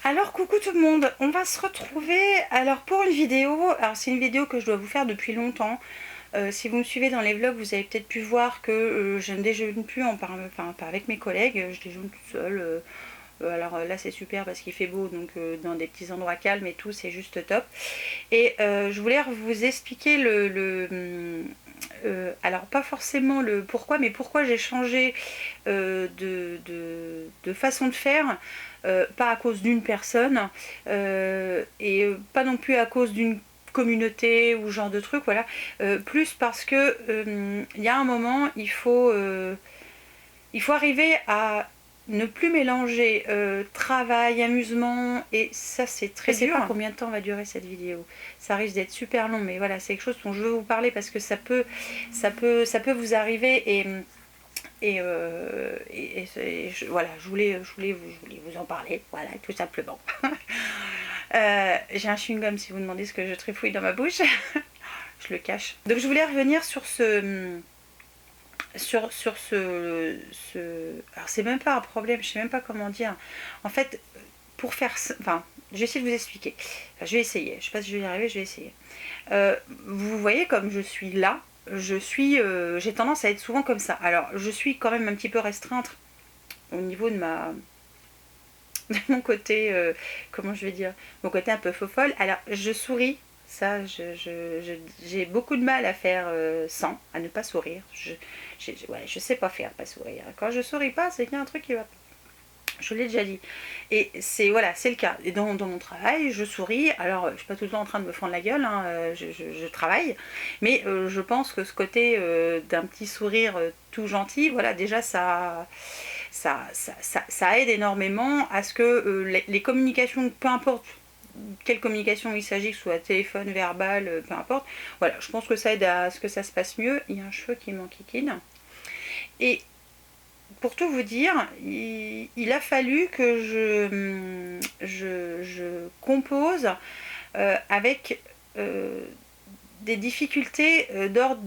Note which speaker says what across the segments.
Speaker 1: Alors coucou tout le monde, on va se retrouver alors pour une vidéo. Alors c'est une vidéo que je dois vous faire depuis longtemps. Si vous me suivez dans les vlogs, vous avez peut-être pu voir que je ne déjeune plus enfin, pas avec mes collègues, je déjeune toute seule. Alors là c'est super parce qu'il fait beau, donc dans des petits endroits calmes et tout, c'est juste top. Et je voulais vous expliquer alors pas forcément le pourquoi, mais pourquoi j'ai changé de façon de faire, pas à cause d'une personne, et pas non plus à cause d'une communauté ou genre de truc, voilà. Plus parce que il y a un moment, il faut arriver à ne plus mélanger travail, amusement, et ça c'est très dur. Je sais pas combien de temps va durer cette vidéo, ça risque d'être super long, mais voilà, c'est quelque chose dont je veux vous parler parce que ça peut vous arriver, voilà, je voulais vous en parler, voilà, tout simplement. J'ai un chewing-gum si vous demandez ce que je trifouille dans ma bouche. Je le cache. Donc je voulais revenir sur alors c'est même pas un problème, je sais même pas comment dire. En fait, pour faire... Enfin, je vais essayer de vous expliquer. Enfin, je vais essayer, je sais pas si je vais y arriver, je vais essayer. Vous voyez comme je suis là, j'ai tendance à être souvent comme ça. Alors, je suis quand même un petit peu restreinte au niveau de mon côté, comment je vais dire, mon côté un peu fofolle. Alors, je souris, ça, j'ai beaucoup de mal à faire sans, à ne pas sourire. Ouais, je sais pas faire, pas sourire. Quand je souris pas, c'est qu'il y a un truc qui va pas. Je l'ai déjà dit. Et c'est voilà, c'est le cas. Et dans mon travail, je souris. Alors, je suis pas tout le temps en train de me fendre la gueule, hein, je travaille. Mais je pense que ce côté d'un petit sourire tout gentil, voilà, déjà ça aide énormément à ce que les communications, peu importe quelle communication il s'agit, que ce soit téléphone, verbal, peu importe, voilà, je pense que ça aide à ce que ça se passe mieux. Il y a un cheveu qui m'enquiquine. Et pour tout vous dire, il a fallu que je compose avec des difficultés d'ordre,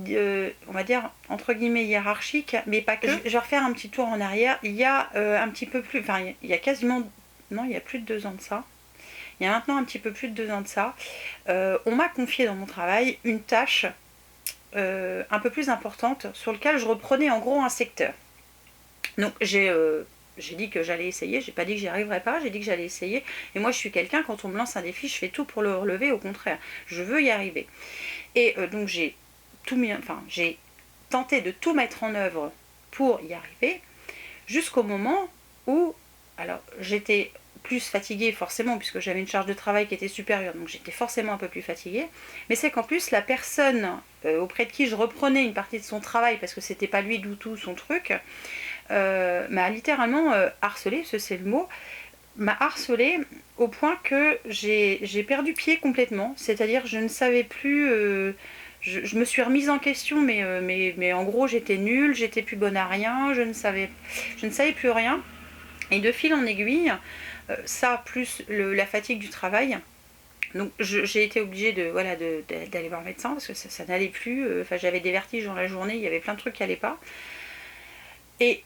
Speaker 1: on va dire, entre guillemets hiérarchique, mais pas que. Je vais refaire un petit tour en arrière. Il y a un petit peu plus, enfin il y a quasiment, non, il y a plus de 2 ans de ça. Il y a maintenant un petit peu plus de 2 ans de ça. On m'a confié dans mon travail une tâche un peu plus importante sur laquelle je reprenais en gros un secteur. Donc j'ai dit que j'allais essayer, j'ai pas dit que j'y arriverais pas, j'ai dit que j'allais essayer. Et moi je suis quelqu'un, quand on me lance un défi, je fais tout pour le relever, au contraire, je veux y arriver. Et donc j'ai tenté de tout mettre en œuvre pour y arriver, jusqu'au moment où, alors j'étais plus fatiguée forcément, puisque j'avais une charge de travail qui était supérieure, donc j'étais forcément un peu plus fatiguée, mais c'est qu'en plus la personne auprès de qui je reprenais une partie de son travail, parce que c'était pas lui du tout son truc, m'a littéralement harcelé, parce que c'est le mot, m'a harcelé au point que j'ai perdu pied complètement, c'est-à-dire je ne savais plus, je me suis remise en question, mais en gros j'étais nulle, j'étais plus bonne à rien, je ne savais plus rien, et de fil en aiguille, ça plus la fatigue du travail, donc j'ai été obligée d'aller voir un médecin parce que ça n'allait plus, j'avais des vertiges dans la journée, il y avait plein de trucs qui n'allaient pas. Et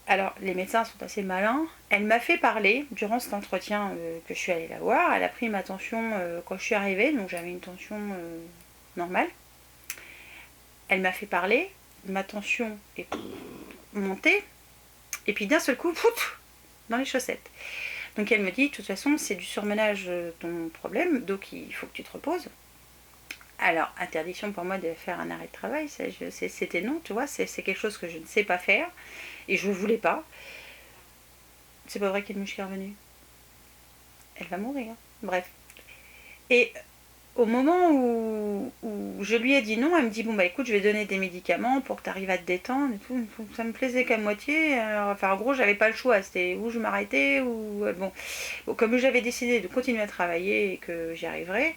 Speaker 1: alors, les médecins sont assez malins. Elle m'a fait parler durant cet entretien que je suis allée la voir. Elle a pris ma tension quand je suis arrivée, donc j'avais une tension normale. Elle m'a fait parler, ma tension est montée, et puis d'un seul coup, pouf, dans les chaussettes. Donc elle me dit, de toute façon, c'est du surmenage ton problème, donc il faut que tu te reposes. Alors, interdiction pour moi de faire un arrêt de travail, c'était non, tu vois, c'est quelque chose que je ne sais pas faire, et je ne voulais pas. C'est pas vrai qu'il y a une mouche qui est revenue. Elle va mourir. Bref. Et au moment où je lui ai dit non, elle me dit bon bah écoute, je vais donner des médicaments pour que tu arrives à te détendre et tout. Ça me plaisait qu'à moitié. Alors, enfin en gros j'avais pas le choix, c'était où je m'arrêtais ou bon, comme j'avais décidé de continuer à travailler et que j'y arriverais,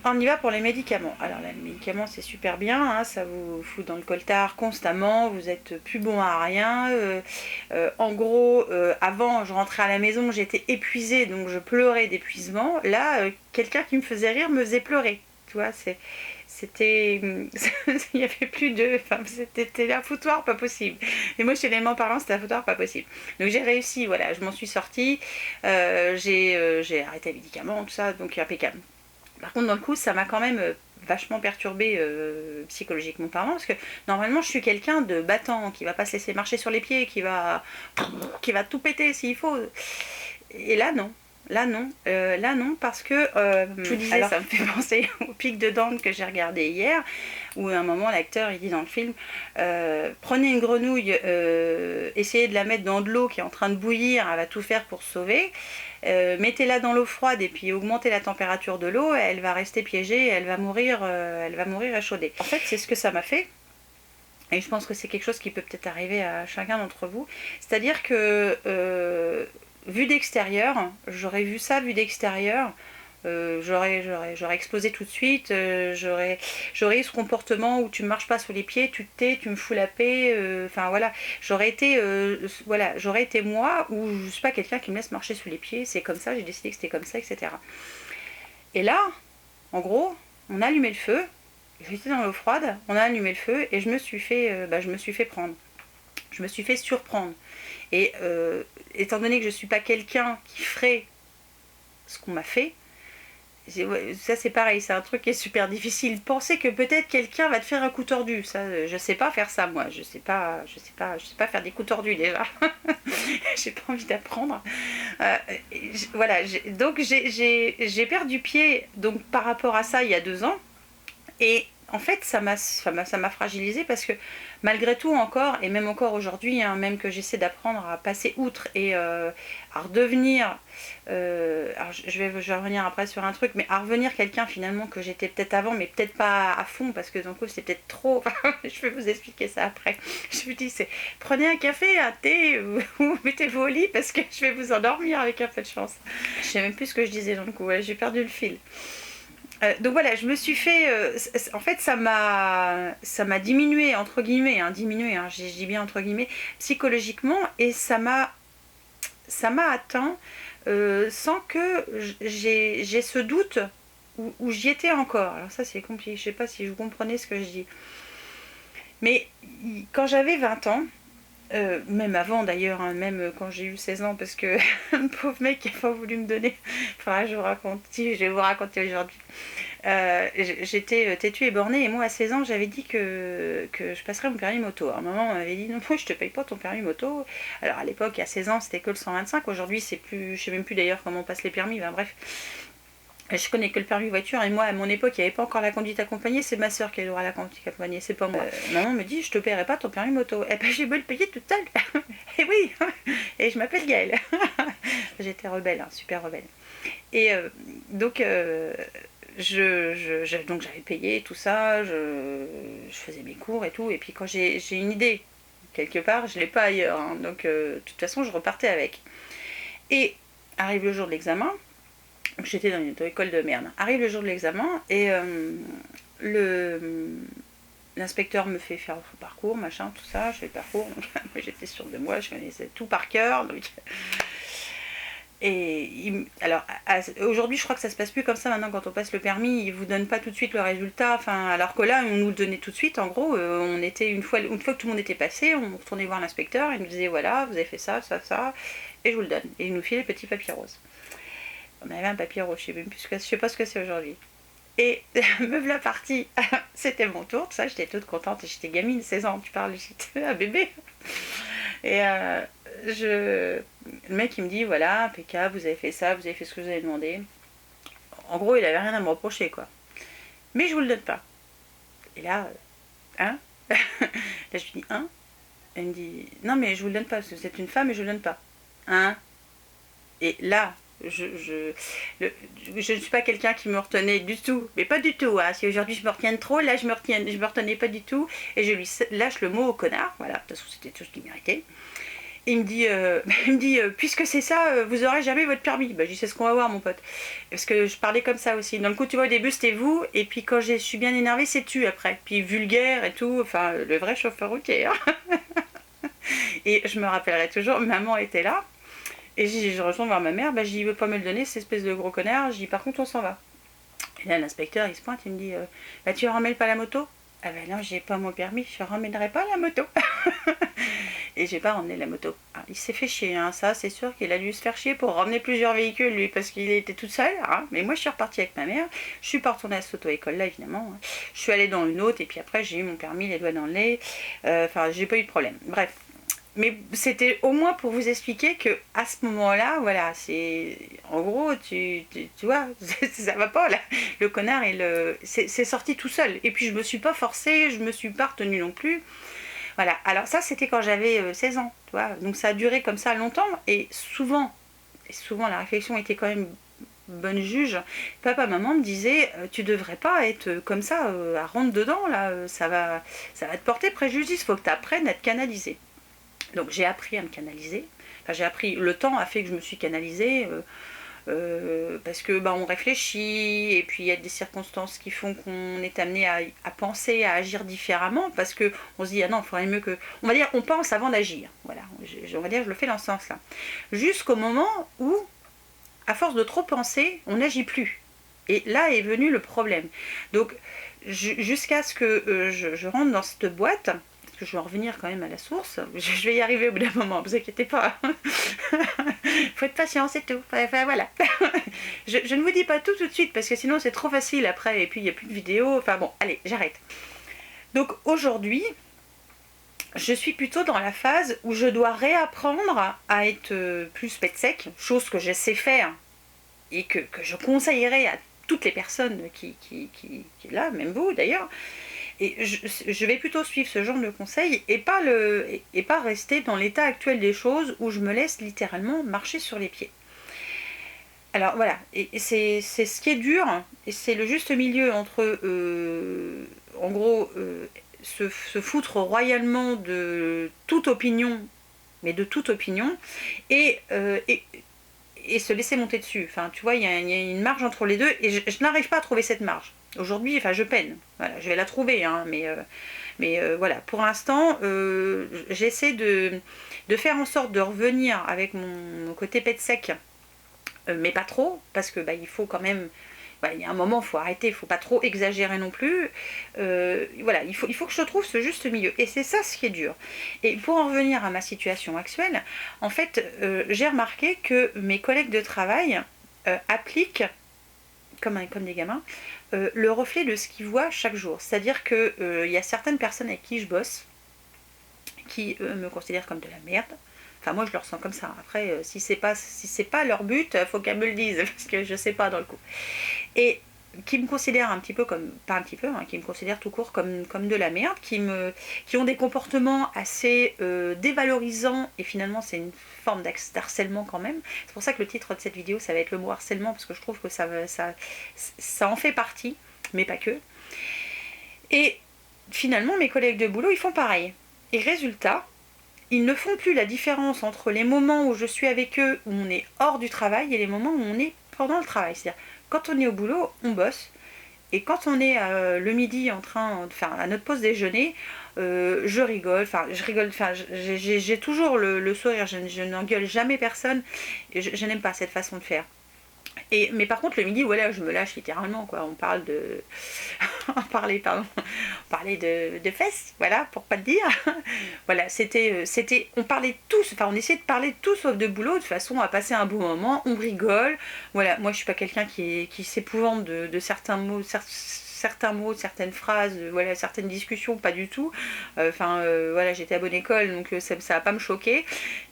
Speaker 1: on y va pour les médicaments. Alors les médicaments c'est super bien, hein, ça vous fout dans le coltard constamment, vous êtes plus bon à rien. En gros, avant je rentrais à la maison, j'étais épuisée, donc je pleurais d'épuisement. Là, quelqu'un qui me faisait rire me faisait pleurer. tu vois, c'était... il n'y avait plus de... Enfin, c'était un foutoir pas possible. Émotionnellement parlant, c'était un foutoir pas possible. Donc j'ai réussi, voilà, je m'en suis sortie, j'ai arrêté les médicaments, tout ça, donc impeccable. Par contre, dans le coup, ça m'a quand même vachement perturbée psychologiquement parlant, parce que normalement, je suis quelqu'un de battant, qui va pas se laisser marcher sur les pieds, qui va tout péter s'il faut. Et là, non. Là non, parce que je vous disais, alors, ça me fait penser au Pic de Dante que j'ai regardé hier, où à un moment l'acteur il dit dans le film prenez une grenouille, essayez de la mettre dans de l'eau qui est en train de bouillir, elle va tout faire pour se sauver. Mettez-la dans l'eau froide et puis augmentez la température de l'eau, elle va rester piégée, elle va mourir échaudée. En fait, c'est ce que ça m'a fait. Et je pense que c'est quelque chose qui peut peut-être arriver à chacun d'entre vous. C'est-à-dire que vu d'extérieur, j'aurais vu ça vu d'extérieur, j'aurais explosé tout de suite, j'aurais eu ce comportement où tu ne marches pas sur les pieds, tu te tais, tu me fous la paix, enfin voilà, j'aurais été moi, ou je ne suis pas quelqu'un qui me laisse marcher sous les pieds, c'est comme ça, j'ai décidé que c'était comme ça, etc. Et là, en gros, on a allumé le feu, j'étais dans l'eau froide, on a allumé le feu et je me suis fait prendre. Je me suis fait surprendre. Et étant donné que je ne suis pas quelqu'un qui ferait ce qu'on m'a fait, ça c'est pareil, c'est un truc qui est super difficile. Penser que peut-être quelqu'un va te faire un coup tordu, ça, je sais pas faire ça moi, je sais pas faire des coups tordus déjà. J'ai pas envie d'apprendre. Voilà, donc j'ai perdu pied donc par rapport à ça il y a 2 ans. Et en fait, ça m'a fragilisée parce que malgré tout encore, et même encore aujourd'hui, hein, même que j'essaie d'apprendre à passer outre et à redevenir, alors je vais revenir après sur un truc, mais à revenir quelqu'un finalement que j'étais peut-être avant, mais peut-être pas à fond parce que d'un coup c'est peut-être trop. Je vais vous expliquer ça après. Je vous dis, prenez un café, un thé ou mettez-vous au lit parce que je vais vous endormir avec un peu de chance. Je sais même plus ce que je disais donc ouais, j'ai perdu le fil. Donc voilà, je me suis fait... en fait, ça m'a diminué, entre guillemets, je dis bien entre guillemets, psychologiquement, et ça m'a atteint sans que j'ai ce doute où j'y étais encore. Alors ça, c'est compliqué, je sais pas si vous comprenez ce que je dis. Mais quand j'avais 20 ans, même avant d'ailleurs, hein, même quand j'ai eu 16 ans, parce que le pauvre mec qui n'a pas voulu me donner, enfin je vais vous raconter aujourd'hui. J'étais têtue et bornée, et moi à 16 ans j'avais dit que je passerais mon permis moto. Alors maman m'avait dit non, je te paye pas ton permis moto. Alors à l'époque, à 16 ans, c'était que le 125, aujourd'hui c'est plus, je sais même plus d'ailleurs comment on passe les permis, ben, bref. Je connais que le permis voiture, et moi à mon époque il n'y avait pas encore la conduite accompagnée, c'est ma soeur qui a le droit à la conduite accompagnée, c'est pas moi. Maman me dit je te paierai pas ton permis moto. Eh ben j'ai beau le payer toute seule. Et oui. Et je m'appelle Gaëlle. J'étais rebelle, hein, super rebelle. Et donc donc j'avais payé tout ça, je faisais mes cours et tout, et puis quand j'ai une idée quelque part, je l'ai pas ailleurs, hein, donc de toute façon je repartais avec. Et arrive le jour de l'examen. J'étais dans une école de merde. Arrive le jour de l'examen et l'inspecteur me fait faire le parcours, machin, tout ça. Je fais le parcours, donc moi j'étais sûre de moi, je connaissais tout par cœur. Donc... Et alors aujourd'hui, je crois que ça se passe plus comme ça maintenant. Quand on passe le permis, ils vous donnent pas tout de suite le résultat. Enfin, alors que là, on nous le donnait tout de suite. En gros, on était une fois que tout le monde était passé, on retournait voir l'inspecteur. Il nous disait voilà, vous avez fait ça, ça, ça, et je vous le donne. Et il nous filait le petit papier rose. On avait un papier rose, je sais pas ce que c'est aujourd'hui. Et me voilà partie, c'était mon tour, tout ça, j'étais toute contente, j'étais gamine, 16 ans, tu parles, j'étais un bébé. Et le mec il me dit voilà, impeccable, vous avez fait ça, vous avez fait ce que vous avez demandé. En gros, il avait rien à me reprocher, quoi. Mais je vous le donne pas. Et là, hein. Là je lui dis hein. Elle me dit non mais je vous le donne pas, parce que vous êtes une femme et je vous le donne pas. Hein. Et là, je ne suis pas quelqu'un qui me retenait du tout, mais pas du tout, hein. Si aujourd'hui je me retiens trop, là je me retenais pas du tout, et je lui lâche le mot au connard, voilà, de toute façon c'était tout ce qu'il méritait. Et il me dit puisque c'est ça, vous aurez jamais votre permis. Bah, je dis c'est ce qu'on va voir mon pote, parce que je parlais comme ça aussi. Dans le coup tu vois au début c'était vous, et puis quand je suis bien énervée c'est tu après, puis vulgaire et tout, enfin le vrai chauffeur routier, hein. Et je me rappellerai toujours, maman était là. Et je retourne voir ma mère, bah, je dis il veut pas me le donner, cette espèce de gros connard, je dis par contre on s'en va. Et là, l'inspecteur, il se pointe, il me dit bah, tu ramènes pas la moto? Ah ben non, j'ai pas mon permis, je ramènerai pas la moto. Et j'ai pas ramené la moto. Ah, il s'est fait chier, hein. Ça c'est sûr qu'il a dû se faire chier pour ramener plusieurs véhicules lui, parce qu'il était tout seul, hein. Mais moi je suis repartie avec ma mère, je suis pas retournée à cette auto-école là évidemment, hein. Je suis allée dans une autre et puis après j'ai eu mon permis les doigts dans le nez, enfin j'ai pas eu de problème, bref. Mais c'était au moins pour vous expliquer que à ce moment-là, voilà, c'est en gros, tu vois, ça va pas là. Le connard, c'est sorti tout seul. Et puis je me suis pas forcée, je me suis pas retenue non plus. Voilà. Alors ça, c'était quand j'avais 16 ans, tu vois. Donc ça a duré comme ça longtemps. Et souvent la réflexion était quand même bonne juge. Papa, maman me disaient, tu devrais pas être comme ça, à rentre dedans là. Ça va te porter préjudice. Faut que tu apprennes à te canaliser. Donc j'ai appris à me canaliser. Enfin, j'ai appris, le temps a fait que je me suis canalisée, parce que bah, on réfléchit et puis il y a des circonstances qui font qu'on est amené à penser, à agir différemment, parce que on se dit ah non, il faudrait mieux que, on va dire, on pense avant d'agir. Voilà, on va dire, je le fais dans ce sens-là. Jusqu'au moment où, à force de trop penser, on n'agit plus. Et là est venu le problème. Donc jusqu'à ce que je rentre dans cette boîte. Que je vais en revenir quand même à la source. Je vais y arriver au bout d'un moment, ne vous inquiétez pas. Faut être patient, c'est tout. Enfin, voilà. je ne vous dis pas tout de suite parce que sinon c'est trop facile après et puis il n'y a plus de vidéo. Enfin bon, allez, j'arrête. Donc aujourd'hui, je suis plutôt dans la phase où je dois réapprendre à être plus pet sec, chose que je sais faire et que je conseillerais à toutes les personnes qui là, même vous d'ailleurs. Et je vais plutôt suivre ce genre de conseils et pas rester dans l'état actuel des choses où je me laisse littéralement marcher sur les pieds. Alors voilà, et c'est ce qui est dur, et c'est le juste milieu entre, en gros, se foutre royalement de toute opinion, mais de toute opinion, et se laisser monter dessus. Enfin, tu vois, il y a une marge entre les deux, et je n'arrive pas à trouver cette marge. Aujourd'hui, enfin, je peine. Voilà, je vais la trouver, hein, mais voilà. Pour l'instant, j'essaie de faire en sorte de revenir avec mon côté pet sec, mais pas trop, parce que bah, il faut quand même. Voilà, il y a un moment, il faut arrêter, il ne faut pas trop exagérer non plus. Voilà, il faut que je trouve ce juste milieu. Et c'est ça ce qui est dur. Et pour en revenir à ma situation actuelle, en fait, j'ai remarqué que mes collègues de travail appliquent, comme des gamins, le reflet de ce qu'ils voient chaque jour. C'est-à-dire qu'il y a certaines personnes avec qui je bosse qui me considèrent comme de la merde. Enfin, moi, je le ressens comme ça. Après, si c'est pas leur but, faut qu'elles me le disent, parce que je sais pas dans le coup. Et qui me considèrent un petit peu comme, pas un petit peu, hein, qui me considèrent tout court comme de la merde, qui ont des comportements assez dévalorisants, et finalement c'est une forme d'harcèlement quand même. C'est pour ça que le titre de cette vidéo, ça va être le mot harcèlement, parce que je trouve que ça en fait partie, mais pas que. Et finalement, mes collègues de boulot, ils font pareil. Et résultat, ils ne font plus la différence entre les moments où je suis avec eux, où on est hors du travail, et les moments où on est pendant le travail. C'est-à-dire, quand on est au boulot, on bosse. Et quand on est le midi à notre pause déjeuner, je rigole. J'ai toujours le sourire. Je n'engueule jamais personne. Et je n'aime pas cette façon de faire. Mais par contre, le midi, voilà, je me lâche littéralement, quoi. On parlait de fesses, voilà, pour pas le dire. Voilà, on parlait tous, enfin, on essayait de parler tous sauf de boulot, de façon à passer un bon moment, on rigole. Voilà, moi, je suis pas quelqu'un qui s'épouvante de certains mots, certaines phrases, voilà, certaines discussions, pas du tout. Voilà, j'étais à bonne école, donc ça va pas me choquer.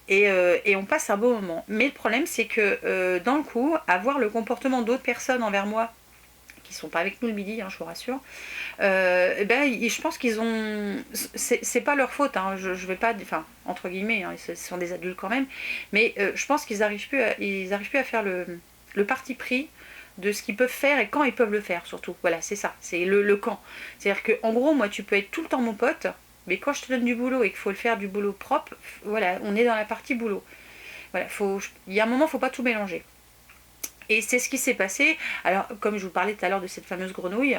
Speaker 1: Et on passe un beau moment. Mais le problème, c'est que dans le coup, avoir le comportement d'autres personnes envers moi, qui sont pas avec nous le midi, hein, je vous rassure, je pense qu'ils ont... C'est pas leur faute, hein, je vais pas... Enfin, entre guillemets, hein, ce sont des adultes quand même, mais je pense qu'ils arrivent plus à faire le parti pris de ce qu'ils peuvent faire et quand ils peuvent le faire, surtout. Voilà, c'est ça, c'est le quand. C'est-à-dire qu'en gros, moi, tu peux être tout le temps mon pote, mais quand je te donne du boulot et qu'il faut le faire du boulot propre, voilà, on est dans la partie boulot. Voilà, il y a un moment, il ne faut pas tout mélanger. Et c'est ce qui s'est passé. Alors, comme je vous parlais tout à l'heure de cette fameuse grenouille,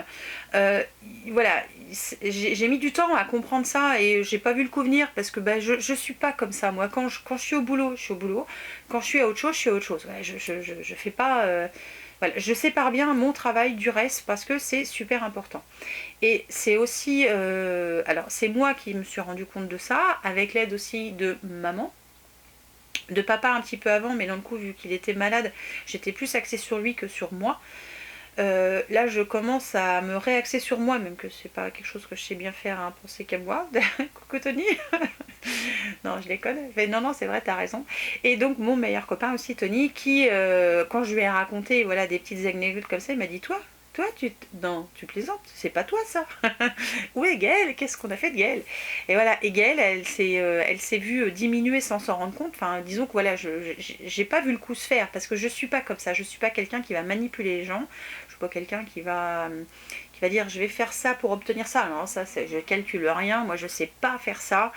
Speaker 1: voilà, j'ai mis du temps à comprendre ça et j'ai pas vu le coup venir parce que je suis pas comme ça. Moi, quand je suis au boulot, je suis au boulot. Quand je suis à autre chose, je suis à autre chose. Ouais, je fais pas... Voilà, je sépare bien mon travail du reste parce que c'est super important. Et c'est aussi, alors c'est moi qui me suis rendu compte de ça, avec l'aide aussi de maman, de papa un petit peu avant, mais dans le coup, vu qu'il était malade, j'étais plus axée sur lui que sur moi. Là, je commence à me réaxer sur moi, même que c'est pas quelque chose que je sais bien faire, hein, penser qu'à moi. Coucou Tony. Non, je déconne. Mais non, non, c'est vrai, t'as raison. Et donc, mon meilleur copain aussi, Tony, qui, quand je lui ai raconté voilà, des petites anecdotes comme ça, il m'a dit, toi, non, tu plaisantes, c'est pas toi ça. Où est Gaëlle? Qu'est-ce qu'on a fait de Gaëlle? Et voilà, et Gaëlle, elle s'est vue diminuer sans s'en rendre compte. Enfin, disons que voilà, j'ai pas vu le coup se faire parce que je suis pas comme ça. Je suis pas quelqu'un qui va manipuler les gens. Je suis pas quelqu'un qui va dire je vais faire ça pour obtenir ça. Non, ça, je calcule rien. Moi, je sais pas faire ça.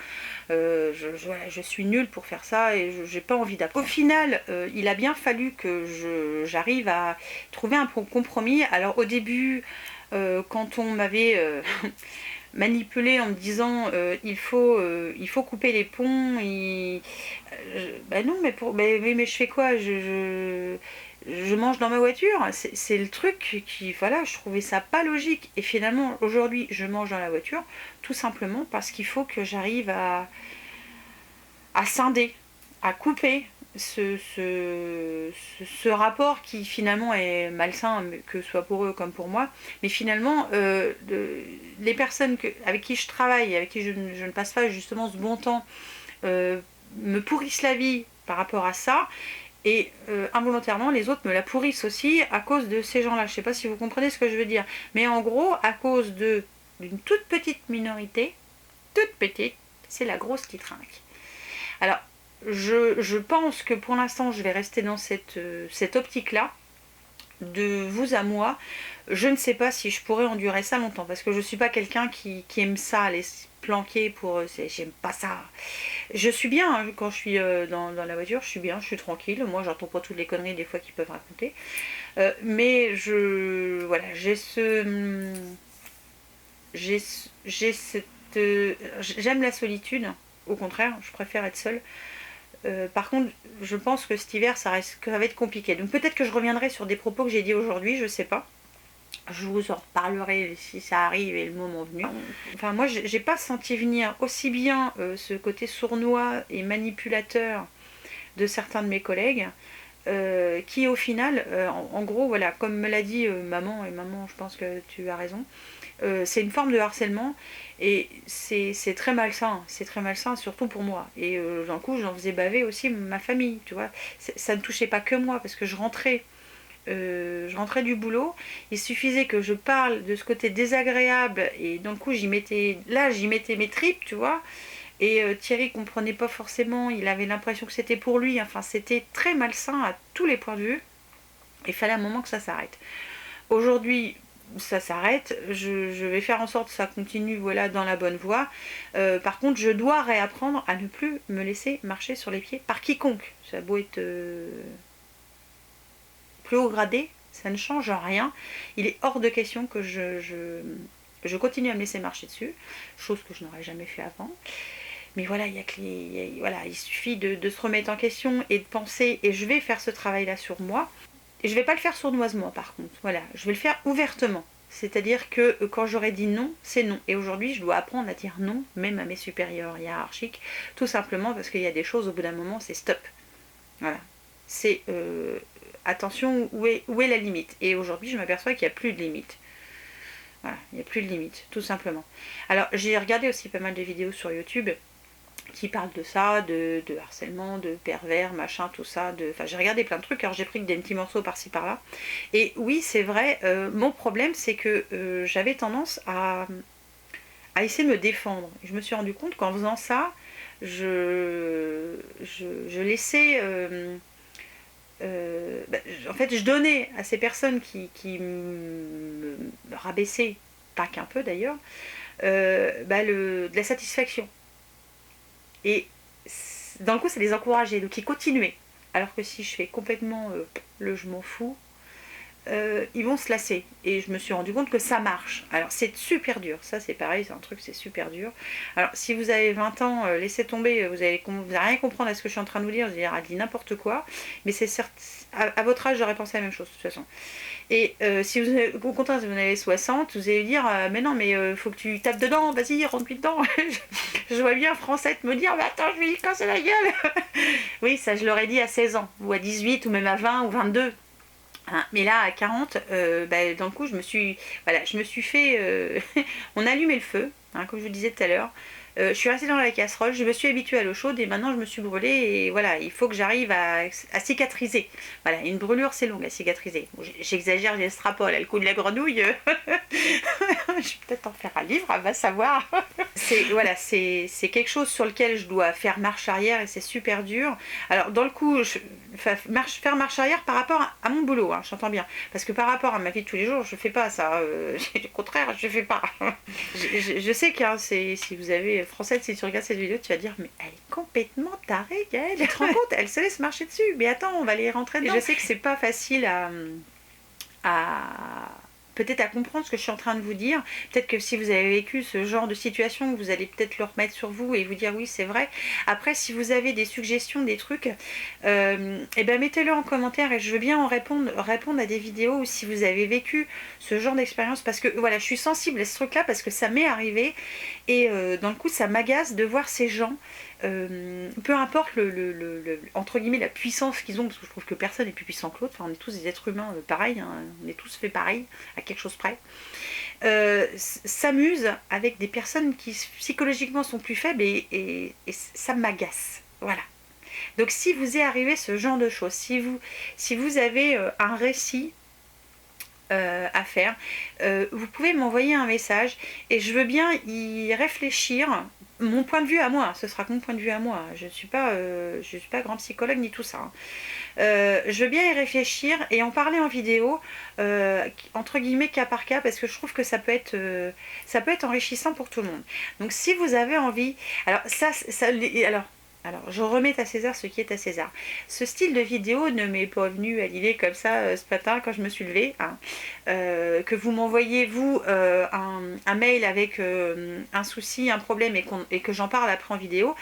Speaker 1: Voilà, je suis nulle pour faire ça et j'ai pas envie d'apprendre. Au final, il a bien fallu que j'arrive à trouver un compromis. Alors au début, quand on m'avait manipulé en me disant il faut couper les ponts, bah non, mais je fais quoi, je mange dans ma voiture, c'est le truc qui, voilà, je trouvais ça pas logique. Et finalement, aujourd'hui, je mange dans la voiture, tout simplement parce qu'il faut que j'arrive à scinder, à couper ce rapport qui finalement est malsain, que ce soit pour eux comme pour moi. Mais finalement, les personnes avec qui je travaille, avec qui je ne passe pas justement ce bon temps, me pourrissent la vie par rapport à ça. Et involontairement, les autres me la pourrissent aussi à cause de ces gens-là. Je ne sais pas si vous comprenez ce que je veux dire. Mais en gros, à cause d'une toute petite minorité, toute petite, c'est la grosse qui trinque. Alors, je pense que pour l'instant, je vais rester dans cette optique-là, de vous à moi. Je ne sais pas si je pourrais endurer ça longtemps, parce que je ne suis pas quelqu'un qui aime ça, aller se planquer pour... J'aime pas ça. Je suis bien, hein, quand je suis dans la voiture, je suis bien, je suis tranquille. Moi, j'entends pas toutes les conneries des fois qu'ils peuvent raconter. Mais voilà, j'ai cette... j'aime la solitude. Au contraire, je préfère être seule. Par contre, je pense que cet hiver, ça va être compliqué. Donc peut-être que je reviendrai sur des propos que j'ai dit aujourd'hui, je sais pas. Je vous en reparlerai si ça arrive et le moment venu. Enfin, moi, j'ai pas senti venir aussi bien ce côté sournois et manipulateur de certains de mes collègues, qui au final, en gros, voilà, comme me l'a dit maman, et maman, je pense que tu as raison, c'est une forme de harcèlement et c'est très malsain, surtout pour moi. Et d'un coup, j'en faisais baver aussi ma famille, tu vois. Ça ne touchait pas que moi parce que je rentrais du boulot, il suffisait que je parle de ce côté désagréable et d'un coup j'y mettais mes tripes, tu vois. Et Thierry comprenait pas forcément, il avait l'impression que c'était pour lui, enfin c'était très malsain à tous les points de vue. Il fallait un moment que ça s'arrête. Aujourd'hui, ça s'arrête, je vais faire en sorte que ça continue, voilà, dans la bonne voie. Par contre, je dois réapprendre à ne plus me laisser marcher sur les pieds par quiconque. Ça a beau être plus haut gradé, ça ne change rien. Il est hors de question que je continue à me laisser marcher dessus, chose que je n'aurais jamais fait avant. Mais voilà, il suffit de se remettre en question et de penser, et je vais faire ce travail-là sur moi. Et je vais pas le faire sournoisement par contre, voilà, je vais le faire ouvertement. C'est-à-dire que quand j'aurais dit non, c'est non. Et aujourd'hui, je dois apprendre à dire non, même à mes supérieurs hiérarchiques, tout simplement parce qu'il y a des choses, au bout d'un moment, c'est stop. Voilà. C'est attention, où est la limite? Et aujourd'hui, je m'aperçois qu'il n'y a plus de limite. Voilà, il n'y a plus de limite, tout simplement. Alors, j'ai regardé aussi pas mal de vidéos sur YouTube qui parlent de ça, de harcèlement, de pervers, machin, tout ça. Enfin, j'ai regardé plein de trucs, alors j'ai pris que des petits morceaux par-ci par-là. Et oui, c'est vrai, mon problème, c'est que j'avais tendance à essayer de me défendre. Je me suis rendu compte qu'en faisant ça, je laissais... en fait, je donnais à ces personnes qui me rabaissaient, pas qu'un peu d'ailleurs, de la satisfaction. Et dans le coup, ça les encourageait, donc ils continuaient. Alors que si je fais complètement le je m'en fous, ils vont se lasser. Et je me suis rendu compte que ça marche. Alors c'est super dur, ça c'est pareil, c'est un truc, c'est super dur. Alors si vous avez 20 ans, laissez tomber, vous allez rien comprendre à ce que je suis en train de vous dire, vous allez dire, elle dit n'importe quoi, mais c'est certes, à votre âge j'aurais pensé la même chose de toute façon. Et si vous avez, au contraire, si vous en avez 60, vous allez dire mais non, mais faut que tu tapes dedans, vas-y, rentre-lui dedans. Je vois bien Français me dire mais attends, je vais lui casser la gueule. Oui, ça je l'aurais dit à 16 ans, ou à 18, ou même à 20 ou 22. Hein, mais là à 40, dans le coup je me suis fait on allumait le feu, hein, comme je vous disais tout à l'heure. Je suis restée dans la casserole, je me suis habituée à l'eau chaude et maintenant je me suis brûlée et voilà, il faut que j'arrive à cicatriser. Voilà, une brûlure c'est long à cicatriser. Bon, j'exagère, j'extrapole, le coup de la grenouille, je vais peut-être en faire un livre, va savoir. C'est quelque chose sur lequel je dois faire marche arrière et c'est super dur. Alors dans le coup, faire marche arrière par rapport à mon boulot, hein, j'entends bien. Parce que par rapport à ma vie de tous les jours, je fais pas ça. Au contraire, je fais pas. Je sais que hein, si vous avez Français, si tu regardes cette vidéo, tu vas dire mais elle est complètement tarée, Gaëlle. Tu te rends compte, elle se laisse marcher dessus. Mais attends, on va les rentrer dedans. Et je sais que c'est pas facile peut-être à comprendre ce que je suis en train de vous dire. Peut-être que si vous avez vécu ce genre de situation, vous allez peut-être le remettre sur vous et vous dire oui, c'est vrai. Après, si vous avez des suggestions, des trucs, et ben mettez-le en commentaire et je veux bien en répondre à des vidéos où si vous avez vécu ce genre d'expérience, parce que voilà, je suis sensible à ce truc-là parce que ça m'est arrivé et dans le coup, ça m'agace de voir ces gens. Peu importe entre guillemets la puissance qu'ils ont, parce que je trouve que personne n'est plus puissant que l'autre, enfin, on est tous des êtres humains pareils, hein, on est tous faits pareil, à quelque chose près, s'amusent avec des personnes qui psychologiquement sont plus faibles et ça m'agace. Voilà. Donc si vous est arrivé ce genre de choses, si vous avez un récit à faire, vous pouvez m'envoyer un message et je veux bien y réfléchir. Mon point de vue à moi, ce sera mon point de vue à moi, je ne suis pas grand psychologue ni tout ça, hein. Je veux bien y réfléchir et en parler en vidéo, entre guillemets cas par cas, parce que je trouve que ça peut être enrichissant pour tout le monde. Donc si vous avez envie, alors alors, je remets à César ce qui est à César. Ce style de vidéo ne m'est pas venu à l'idée comme ça ce matin quand je me suis levée. Hein. Que vous m'envoyez, vous, un mail avec un souci, un problème et que j'en parle après en vidéo.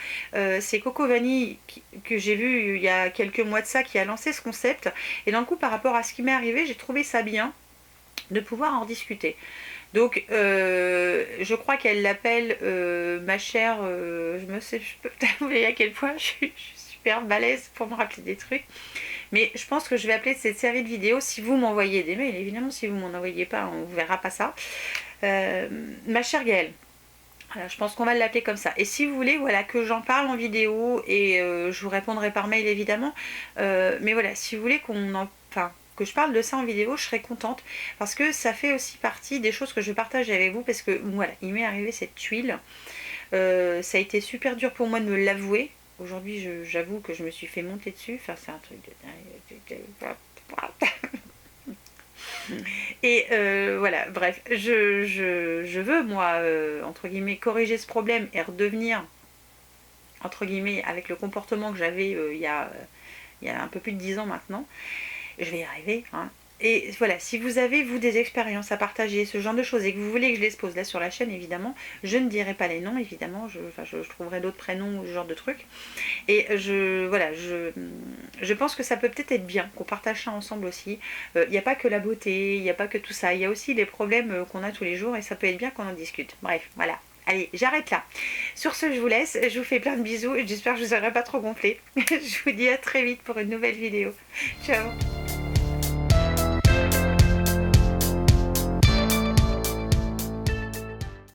Speaker 1: C'est Coco Vanille que j'ai vu il y a quelques mois de ça qui a lancé ce concept. Et d'un coup, par rapport à ce qui m'est arrivé, j'ai trouvé ça bien de pouvoir en discuter. Donc, je crois qu'elle l'appelle ma chère. Je peux t'avouer à quel point je suis super balèze pour me rappeler des trucs. Mais je pense que je vais appeler cette série de vidéos, si vous m'envoyez des mails, évidemment, si vous m'en envoyez pas, on ne verra pas ça. Ma chère Gaëlle. Voilà, je pense qu'on va l'appeler comme ça. Et si vous voulez, voilà, que j'en parle en vidéo et je vous répondrai par mail évidemment. Mais voilà, si vous voulez que je parle de ça en vidéo, je serais contente parce que ça fait aussi partie des choses que je partage avec vous parce que voilà, il m'est arrivé cette tuile. Ça a été super dur pour moi de me l'avouer. Aujourd'hui, j'avoue que je me suis fait monter dessus. Enfin, c'est un truc de... Et voilà, bref, je veux, moi, entre guillemets, corriger ce problème et redevenir, entre guillemets, avec le comportement que j'avais il y a un peu plus de 10 ans maintenant. Je vais y arriver, hein. Et voilà, si vous avez, vous, des expériences à partager, ce genre de choses, et que vous voulez que je les pose là sur la chaîne, évidemment, je ne dirai pas les noms, évidemment, je trouverai d'autres prénoms ou ce genre de trucs. Et je pense que ça peut peut-être être bien qu'on partage ça ensemble aussi. Il n'y a pas que la beauté, il n'y a pas que tout ça, il y a aussi les problèmes qu'on a tous les jours, et ça peut être bien qu'on en discute. Bref, voilà. Allez, j'arrête là. Sur ce, je vous laisse, je vous fais plein de bisous, et j'espère que je ne vous aurai pas trop gonflé. Je vous dis à très vite pour une nouvelle vidéo. Ciao.